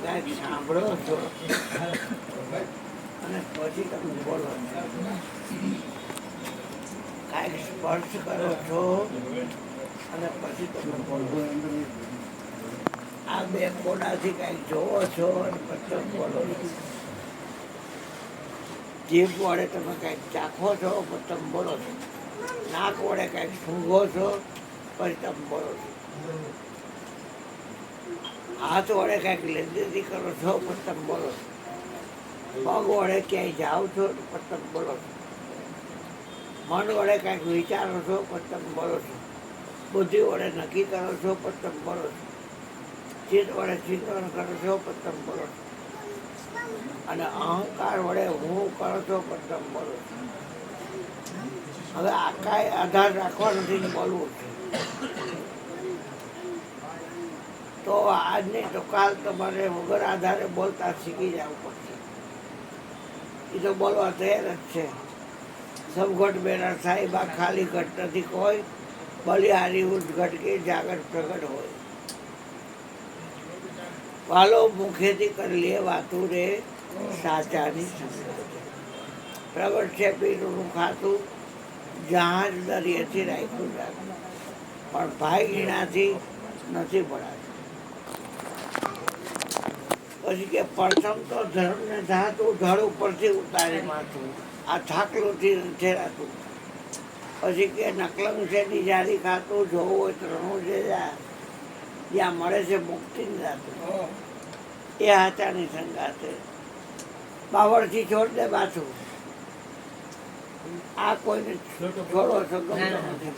કાંઈક સાંભળો છો અને પછી તમે બોલો છો. કાંઈક સ્પર્શ કરો છો અને પછી તમે બોલો છો. આ બે કોડાથી કાંઈક જોવો છો અને પછી તમે બોલો છો. જીભ વડે તમે કાંઈક ચાખો છો પછી તમે બોલો છો. નાક વડે કાંઈક સૂંઘો છો પછી તમે બોલો છો. હાથ વડે કાંઈક લેતી કરો છો પછી તમે બોલો છો. પગ વડે ક્યાંય જાઓ છો પછી તમે બોલો છો. મન વડે કાંઈક વિચારો છો પછી તમે બોલો છો. બુદ્ધિ વડે નક્કી કરો છો પછી તમે બોલો છો. ચિત્ત વડે ચિંતન કરો છો પછી તમે બોલો છો. અને અહંકાર વડે હું કરો છો પછી તમે બોલો છો. હવે આ કાંઈ આધાર રાખવા નથી બોલવું છે. તો આજ નહીં તો કાલ તમારે વગર આધારે બોલતા શીખી જવું પડશે. એ તો બોલવા તૈયાર જ છે. સબઘટ બેરા સાહેબા ખાલી ઘટ નથી કોઈ, બલિહારી ઉઠ ઘટકી જાગટ પ્રગટ હોય. વાલો મુખેથી કરી લે વાતું રે સાચાની સંગત. પ્રગટ છે પીરું ખાતું, જહાજ દરિયેથી રાખ્યું જાતું, પણ ભાઈ ગીણાથી નથી પડાતું. પછી કે પ્રથમ તો ધર્મને ધાતું ધડ ઉપરથી ઉતારી માથું, આ થાકલુંથી ઠેરાતું. પછી કે નકલંગ છે નિજારી ખાતું, જોવું હોય ત્રણું જે જ્યાં મળે છે મુક્તિ જાતું, એ હાચાની સંગાતે. બાવળથી છોડ દે પાછું, આ કોઈને છોડો છો ગમતો નથી.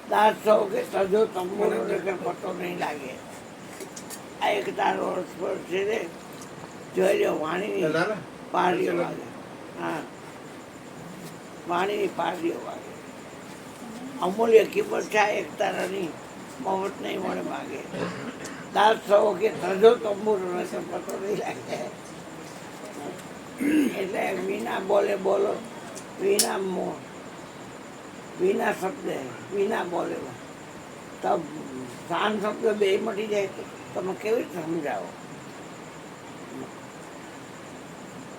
દાસ સૌ કે તજો તંબુરો કે પતો નહીં લાગે. આ એક તારો સ્પર્શ છે રે, જોઈ લો વાણીની પારડીઓ વાગે. હા, વાણીની પારડીઓ વાગે. અમૂલ્ય કિંમત છે એક તારાની, મફત નહીં મળે માગે. દાસ સૌ કે તજો તંબુરો કે પતો નહીં લાગે. એટલે વિના બોલે બોલો, વિના વિના શબ્દ વિના બોલે તબ શાન શબ્દ બે મટી જાય તો તમે કેવી રીતે સમજાવો?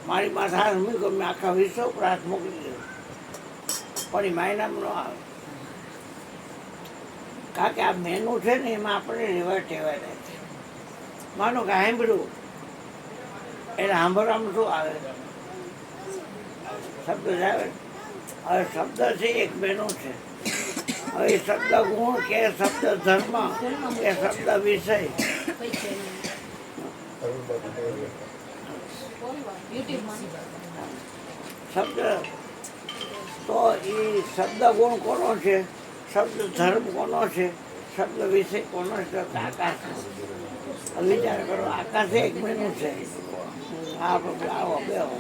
મારી માથે હાથ મૂક્યો, મેં આખા વિશ્વ પર હાથ મોકલી દીધો, પણ એ માયનામ ન આવે. કારણ કે આ મેનુ છે ને એમાં આપણે રેવા ટેવાયેલા છે. માનો કે સાંભળ્યું એટલે સાંભળવામાં શું આવે? શબ્દ જ આવે. હવે શબ્દ છે એક મેનુ છે. હવે શબ્દ ગુણ કે શબ્દ ધર્મ કે શબ્દ વિષય, શબ્દ તો એ શબ્દ ગુણ કોનો છે, શબ્દ ધર્મ કોનો છે, શબ્દ વિષય કોનો છે? આકાશ. વિચાર કરો, આકાશ એક મેનુ છે. આવો બેહો બેહો.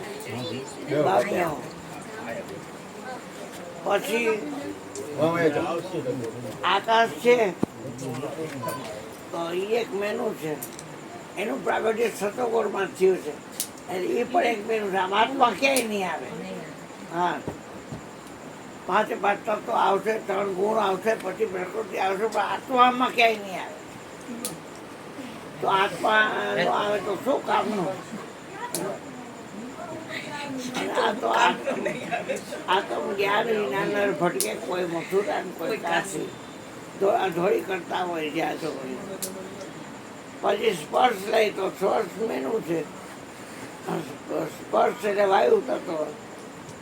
પછી આકાશ છે તો એ એક મેનુ છે. એનું પ્રાગટ્ય સતોગુણમાં થયું છે એટલે એ પણ એક મેનુ છે. આમ આત્મા ક્યાંય નહીં આવે. હા, પાંચે પાંચ તત્વો આવશે, ત્રણ ગુણ આવશે, પછી પ્રકૃતિ આવશે, પણ આત્મામાં ક્યાંય નહીં આવે. તો આત્મા આવે તો શું કામનું? આત્મ જ્ઞાન વિના ભટકે કોઈ મથુરા કોઈ કાશી, ધોળી કરતા હોય જ્યાં તો હોય. પછી સ્પર્શ લઈ તો સ્પર્શ મેનુ છે. સ્પર્શ એટલે વાયુ તત્વ,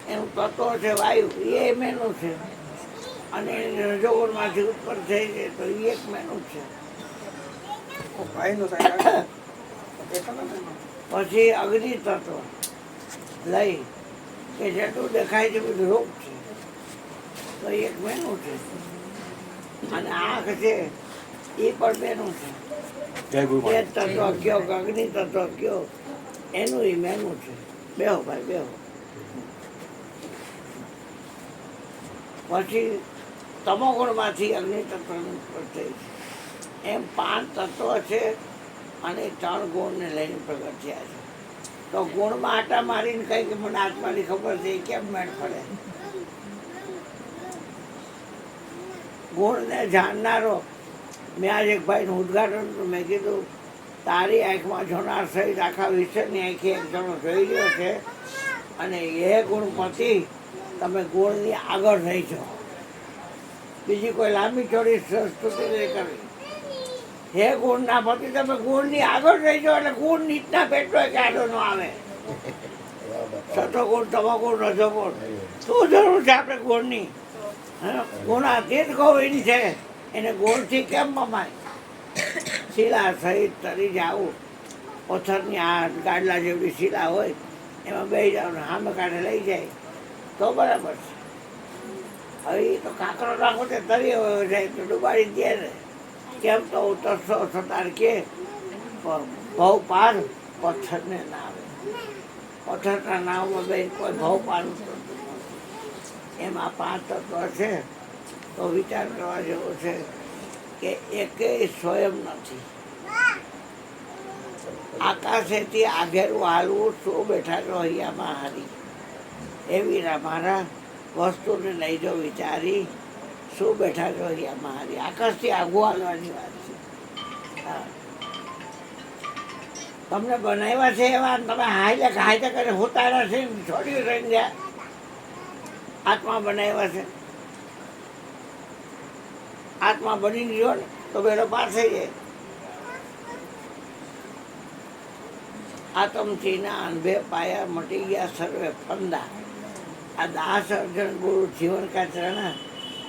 એનું તત્વ છે વાયુ, એ મેનુ છે. અને રજોગુણમાંથી ઉત્પન્ન થઈ છે તો એ એક મેનુ છે. પછી અગ્નિ તત્વ લઈ કે જેટલું દેખાય છે બધું રૂપ છે તો એક મેનુ છે. અને આંખ છે એ પણ મેનુ છે. એ તત્વ કયો અગ્નિ તત્વ કયો એનું એ મેનુ છે. બેહો ભાઈ બેહો. પછી તમોગુણમાંથી અગ્નિ તત્વનું ઉત્પન્ન થઈ છે. એમ 5 તત્વ છે અને 3 ગુણને લઈને પ્રગટ થયા છે. તો ગુણમાં આટા મારીને કઈ કે મને આત્માની ખબર છે, કેમ મેળ પડે? ગુણને જાણનારો, મેં આજે એક ભાઈનું ઉદ્ઘાટન મેં કીધું તારી આંખમાં જોનાર સહિત આખા વિશ્વની આંખે એક જણો જોઈ રહ્યો છે અને એ ગુણપતિ તમે ગુણની આગળ રહી જાઓ. બીજી કોઈ લાંબી ચોડી સ્તુતિ નહીં કરવી. હે ગુણના પતિ તમે ગુણની આગળ રહી જાઓ એટલે ગુણ નીચના પેટનો કાઢો ન આવે. સતો ગુણ, તમો ગુણ, રજો ગુણ, શું જરૂર છે આપણે ગુણની? ગુણાતીત ગોવિંદ છે, એને ગુણથી કેમ મમાય? શિલા સહિત તરી જાવું. પથ્થરની આ ગાડલા જેવડી શિલા હોય એમાં બેસી જાવ ને સામે કાઢે લઈ જાય તો બરાબર છે. હવે એ તો કાંકરો નાખો તે તરી જાય તો ડુબાડી દે ને. કેમ તો ઉતરશો સતાર કે ભવ પાર પથ્થરને ના આવે. પથ્થરના નાવમાં બે કોઈ ભવ પાર ઉતરતું નથી. એમાં 5 તત્વ છે તો વિચાર કરવા જેવો છે કે એકેય સ્વયં નથી. આકાશેથી આઘેરું હાલવું શું બેઠા છો અહીંયામાં હારી. એવી મારા વસ્તુને લઈ જાઓ વિચારી શું બેઠા છો અહીંયામાં હારી. આકાશથી આગું હાલવાની વાત છે. હા, તમને બનાવ્યા છે એવા તમે હાઈલે કરે ઉતાર્યા છે છોડ્યું રહીને ગયા. આત્મા બનાવ્યા છે. આત્મા બની ગયો ને તો બેડો પાર થઈ જાય. આતમથી ના અનભે પાયા મટી ગયા સર્વે ફંદા. આ 10 અર્જન ગુરુ જીવન કા ચરણા.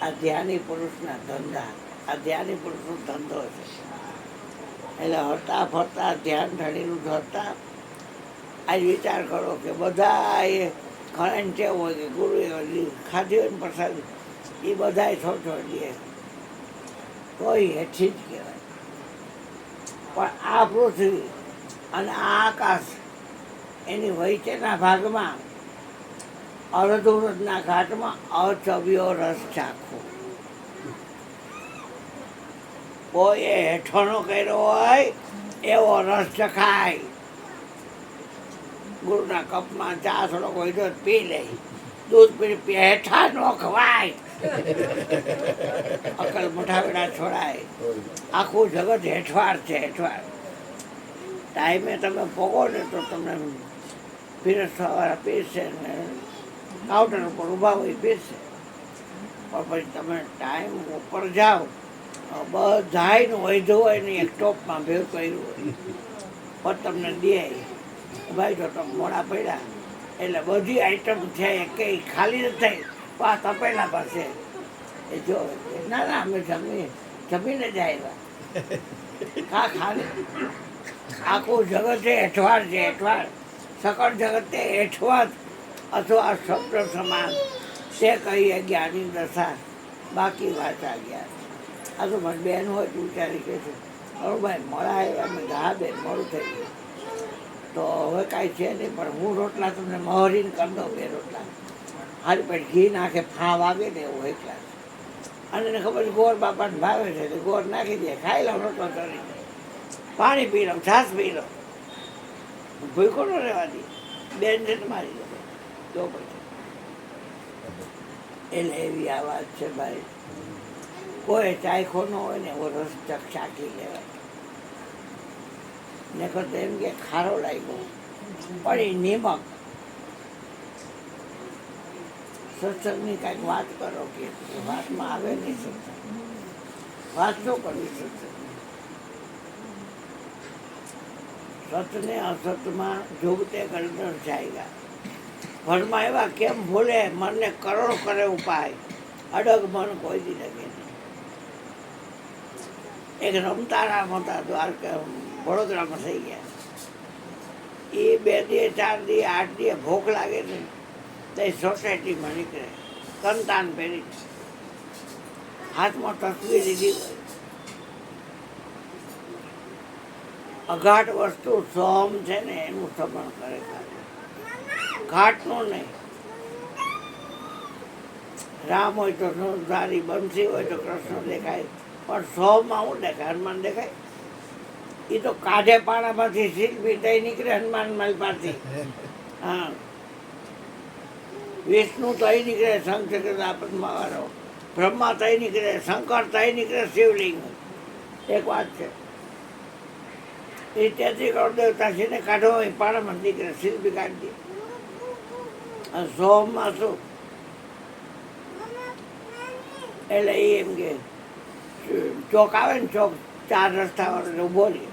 આ ધ્યાની પુરુષના ધંધા. આ ધ્યાની પુરુષનો ધંધો છે. એટલે હરતા ફરતા ધ્યાન ધણીનું ધરતા. આજ વિચાર કરો કે બધા એ ઘણા ટેવ હોય કે ગુરુએ ખાધી હોય ને પ્રસાદ એ બધાએ છોડી દે તોય હેઠી જ કહેવાય. પણ આ પૃથ્વી અને આ આકાશ એની વચ્ચેના ભાગમાં અર્ધવૃતના ઘાટમાં અચવ્યો રસ ચાખો. કોઈ હેઠોનો કર્યો હોય એવો રસ ચખાય. ગુરુના કપમાં ચા થોડો કોઈ તો પી લે. દૂધ પી હેઠા ન ખવાય. અકલ મોઢાવેડા છોડાય. આખું જગત હેઠવાડ છે. હેઠવાડ ટાઈમે તમે પોગો ને તો તમને પીરસવાળા પીરશે ને કાઉન્ટર ઉપર ઊભા હોય પીરશે. પણ પછી તમે ટાઈમ ઉપર જાઓ બધાયનું વૈધું હોય ને એક ટોપમાં ભેગું કર્યું હોય પણ તમને દે ભાઈ જો તમે મોડા પડ્યા એટલે બધી આઈટમ છે એ કંઈ ખાલી નથી થઈ પા તપેલા પાસે એ જો ના અમે જમીને જ આવ્યા. ખાલી આખું જગત છે હેઠવાડ છે. હેઠવાડ સકળ જગત તે હેઠવાડ અથવા શબ્દ સમાન તે કહીએ જ્ઞાની દશા. બાકી વાંચા ગયા. આ તો મારી બેન હોય તો વિચારી કે છે ભાઈ મોડા આવ્યા અમે ઘા બેન મોડું થઈ ગયું તો હવે કાંઈ છે નહીં પણ હું રોટલા તમને મહરીને કરી દઉં. 2 રોટલા હારી પેટ ઘી નાખે ફા વાગે ને એવું એકલા. અને એને ખબર ગોળ બાપાને ભાવે છે તો ગોળ નાખી દે ખાઈ લઉં રોટલો કરી પાણી પી લઉં છાશ પી લઉં. ભૂખો ન રહેવા દે. બેન છે ને મારી તો પછી એટલે એવી આ વાત છે ભાઈ. કોઈ ચાયખો ન હોય ને એવો રસ ચાખી લેવાય. ને કરતા એમ કે ખારો લાગ્યો પણ એ નિમક. સત્સંગની કાંઈક વાત કરો કે વાતમાં આવે નહીં. સત્સંગ વાત શું કરવી? સત્સંગ સતને અસતમાં જોગતે કરી જાયગા. ઘરમાં એવા કેમ ભૂલે મનને કરોડ કરે ઉપાય. અડગ મન કોઈ દી લગે નહીં. એક રમતારામ હતા દ્વારકા વડોદરામાં થઈ ગયા. એ 2 દી 4 દી 8 દી ભૂખ લાગે ને તો એ સોસાયટીમાં નીકળે કંતાન પહેરી હાથમાં તસવીર લીધી હોય. અઘાટ વસ્તુ સોમ છે ને એનું સમરણ કરે ઘાટનું નહીં. રામ હોય તો નોંધારી, બંસી હોય તો કૃષ્ણ દેખાય પણ સોમાં શું દેખાય? હનુમાન દેખાય? એ તો કાઢે પાણામાંથી શિલ્પી તઈ નીકળે હનુમાન માલપાથી. હા, વિષ્ણુ તઈ નીકળે શંખચક્ર આપદમાં વાળો. બ્રહ્મા તઈ નીકળે, શંકર તઈ નીકળે શિવલિંગ. એક વાત છે એ 33 કરોડ દેવતા છે ને કાઢો એ પાડામાં નીકળે શિલ્પી કાઢી દે. અને સોમમાં શું એટલે એ એમ કે ચોક આવે ને ચોક 4 રસ્તા વાળો ઊભો રહે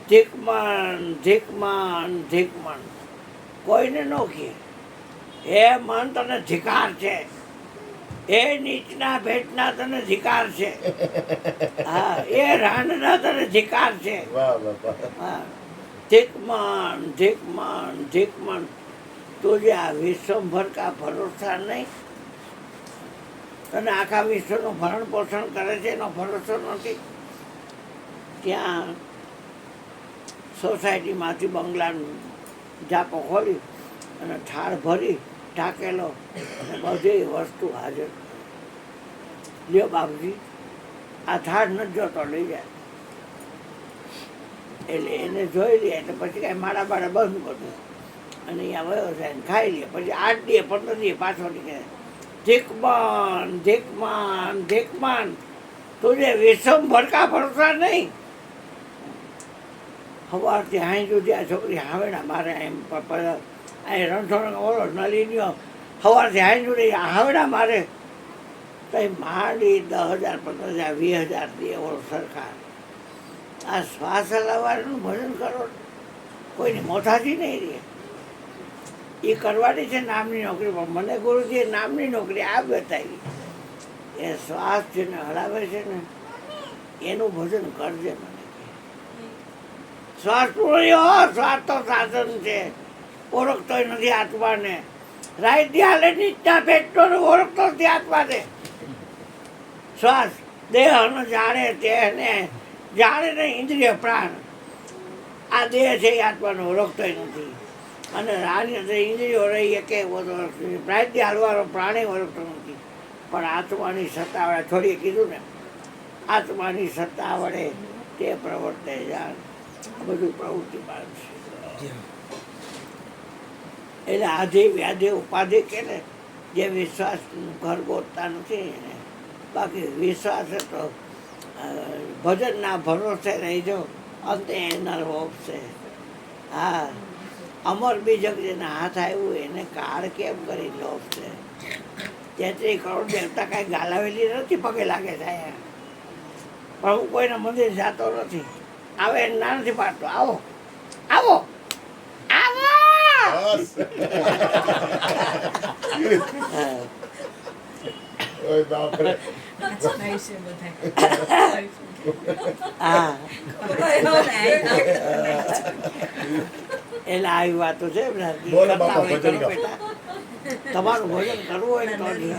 ધીકમન ધીકમન ધીકમન કોઈને ન કહે હે મન તને ધિકાર છે, એ નીચના ભેટના તને ધિકાર છે, હા એ રાંડના તને ધિકાર છે. હા ધીકમન ધીકમન ધીકમન તુજે આ વિશ્વભર કા ભરોસા નહીં, તને આખા વિશ્વનું ભરણ પોષણ કરે છે એનો ભરોસો નથી. ત્યાં સોસાયટીમાંથી બંગલાનું જાપો ખોલી અને થાળ ભરી ઢાંકેલો અને બધી વસ્તુ હાજર. લ્યો બાપજી આ થાળ નથી જોતો લઈ જાય. એટલે એને જોઈ લે એટલે પછી કાંઈ માળા બાળા બંધ બધું અને અહીંયા વયો જાય ને ખાઈ લે. પછી 8 દી 15 દી પાછો નીકળે ધીકમાન ધીકમાન ધીકમાન તુજે વિશ્વભર કા ભરોસા નહીં. સવારથી હાઈ સુધી આ છોકરી હાવેડા મારે એમ અહીં રણછોડ ઓલો નલીનીઓ સવારથી હાઈ સુધી હાવેડા મારે કંઈ માંડી 10,000 15,000 20,000 દે ઓલો સરકાર. આ શ્વાસ હલાવવાનું ભજન કરો કોઈની મોથાથી નહીં રહે. એ કરવાની છે નામની નોકરી, પણ મને ગુરુજીએ નામની નોકરી આ બતાવી. એ શ્વાસ જેને હલાવે છે ને એનું ભજન કરજે. મને શ્વાસ પૂર્યો શ્વાસ તો સાધન છે, ઓળખતોય નથી આત્માને. રાઈ દિયાલે નીચના પેટનો ઓળખતો નથી આત્માને. શ્વાસ દેહનો જાણે તેને જાણે ને ઇન્દ્રિય પ્રાણ. આ દેહ છે એ આત્માને ઓળખતોય નથી. અને રાણી ઇન્દ્રિયો રહી કે પ્રાયથી હાલવાનો પ્રાણે ઓળખતો નથી. પણ આત્માની સત્તા વડે થોડીએ કીધું ને, આત્માની સત્તા વડે તે પ્રવર્તે જાણ બધું પ્રવૃત્તિ પાડશે. એટલે આધિ વ્યાધિ ઉપાધિ કે ને જે વિશ્વાસ ઘર ગોતતા નથી એને. બાકી વિશ્વાસ તો ભજનના ભરોસે રહીજો અંતે એના રોપશે. હા અમર બીજક જેને હાથ આવ્યું એને કાળ કેમ કરી લોપશે. 33 કરોડ દેવતા કાંઈ ગાલાવેલી નથી પગે લાગે થાય. પણ હું કોઈના મંદિર જતો નથી. આવે ના નથી પાડતો. આવો આવો આવો. હા એટલે આવી વાતો છે. તમારું ભોજન કરવું હોય તો